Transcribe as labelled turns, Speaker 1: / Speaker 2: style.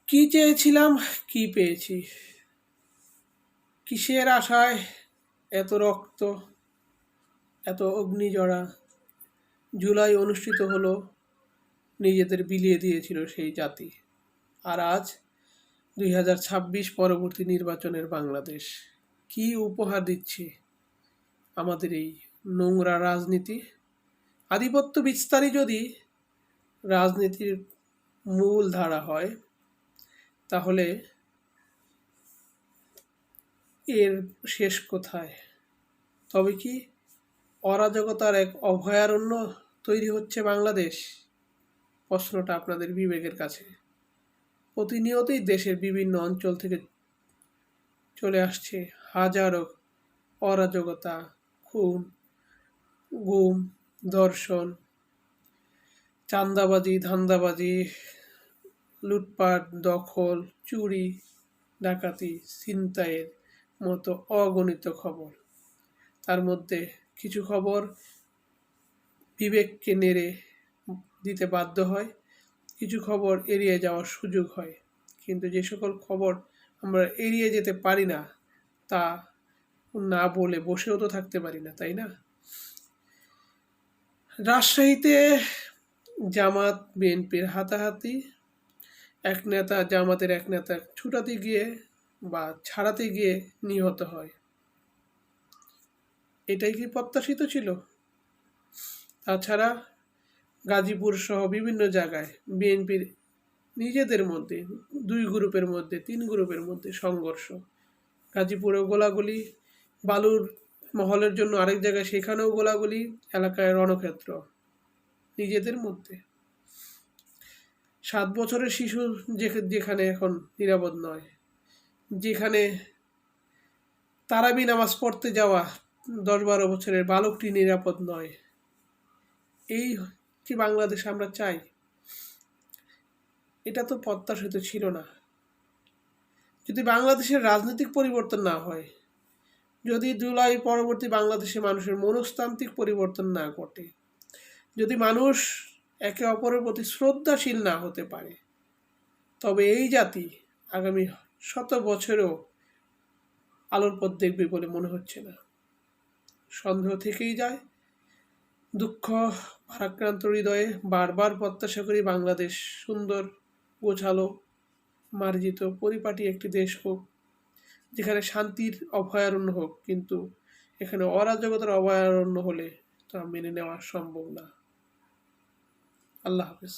Speaker 1: কি চেয়েছিলাম, কি পেয়েছি? কিসের আশায় এত রক্ত, এত অগ্নিজরা জুলাই অনুষ্ঠিত হলো, নিজেদের বিলিয়ে দিয়েছিল সেই জাতি। আর আজ 2026 পরবর্তী নির্বাচনের বাংলাদেশ কি উপহার দিচ্ছে আমাদের এই নোংরা রাজনীতি? আধিপত্য বিস্তারই যদি রাজনীতির মূল ধারা হয়, তাহলে এর শেষ কোথায়? তবে কি অরাজকতার এক অভয়ারণ্য তৈরি হচ্ছে বাংলাদেশ? প্রশ্নটা আপনাদের বিবেকের কাছে। প্রতিনিয়তই দেশের বিভিন্ন অঞ্চল থেকে চলে আসছে হাজারো অরাজকতা, খুন, গুম, ধর্ষণ, চাঁদাবাজি, ধান্দাবাজি, লুটপাট, দখল, চুরি, ডাকাতি, ছিনতাইয়ের মতো অগণিত খবর। তার মধ্যে কিছু খবর বিবেককে নেড়ে দিতে বাধ্য হয়, কিছু খবর এড়িয়ে যাওয়ার সুযোগ হয়। কিন্তু যে সকল খবর আমরা এড়িয়ে যেতে পারি না, তা না বলে বসেও তো থাকতে পারি না, তাই না? রাজশাহীতে জামাত বিএনপির হাতাহাতি, জামাতের এক নেতা ছুটাতে গিয়ে বা ছাড়াতে গিয়ে নিহত হয়। এটাই কি প্রত্যাশিত ছিল? তাছাড়া গাজীপুর সহ বিভিন্ন জায়গায় বিএনপির নিজেদের মধ্যে 2 গ্রুপের মধ্যে 3 গ্রুপের মধ্যে সংঘর্ষ। গাজীপুরে গোলাগুলি, বালুর মহলের জন্য আরেক জায়গায় সেখানেও গোলাগুলি, এলাকায় রণক্ষেত্র নিজেদের মধ্যে। 7 বছরের শিশু যেখানে এখন নিরাপদ নয়, যেখানে তারাবি নামাজ পড়তে যাওয়া 10-12 বছরের বালকটি নিরাপদ নয়, এই কি বাংলাদেশ আমরা চাই? এটা তো প্রত্যাশিত ছিল না। যদি বাংলাদেশের রাজনৈতিক পরিবর্তন না হয়, যদি জুলাই পরবর্তী বাংলাদেশে মানুষের মনস্তান্ত্রিক পরিবর্তন না ঘটে, যদি মানুষ একে অপরের প্রতি শ্রদ্ধাশীল না হতে পারে, তবে এই জাতি আগামী 100 বছরেও আলোর পথ দেখবে বলে মনে হচ্ছে না। সন্দেহ থেকেই যায়। দুঃখ ভারাক্রান্ত হৃদয়ে বারবার প্রত্যাশা করি বাংলাদেশ সুন্দর, গোছালো, মার্জিত, পরিপাটি একটি দেশ হোক, যেখানে শান্তির অভয়ারণ্য হোক। কিন্তু এখানে অরাজকতার অভয়ারণ্য হলে তা মেনে নেওয়া সম্ভব না। আল্লাহ হাফেজ।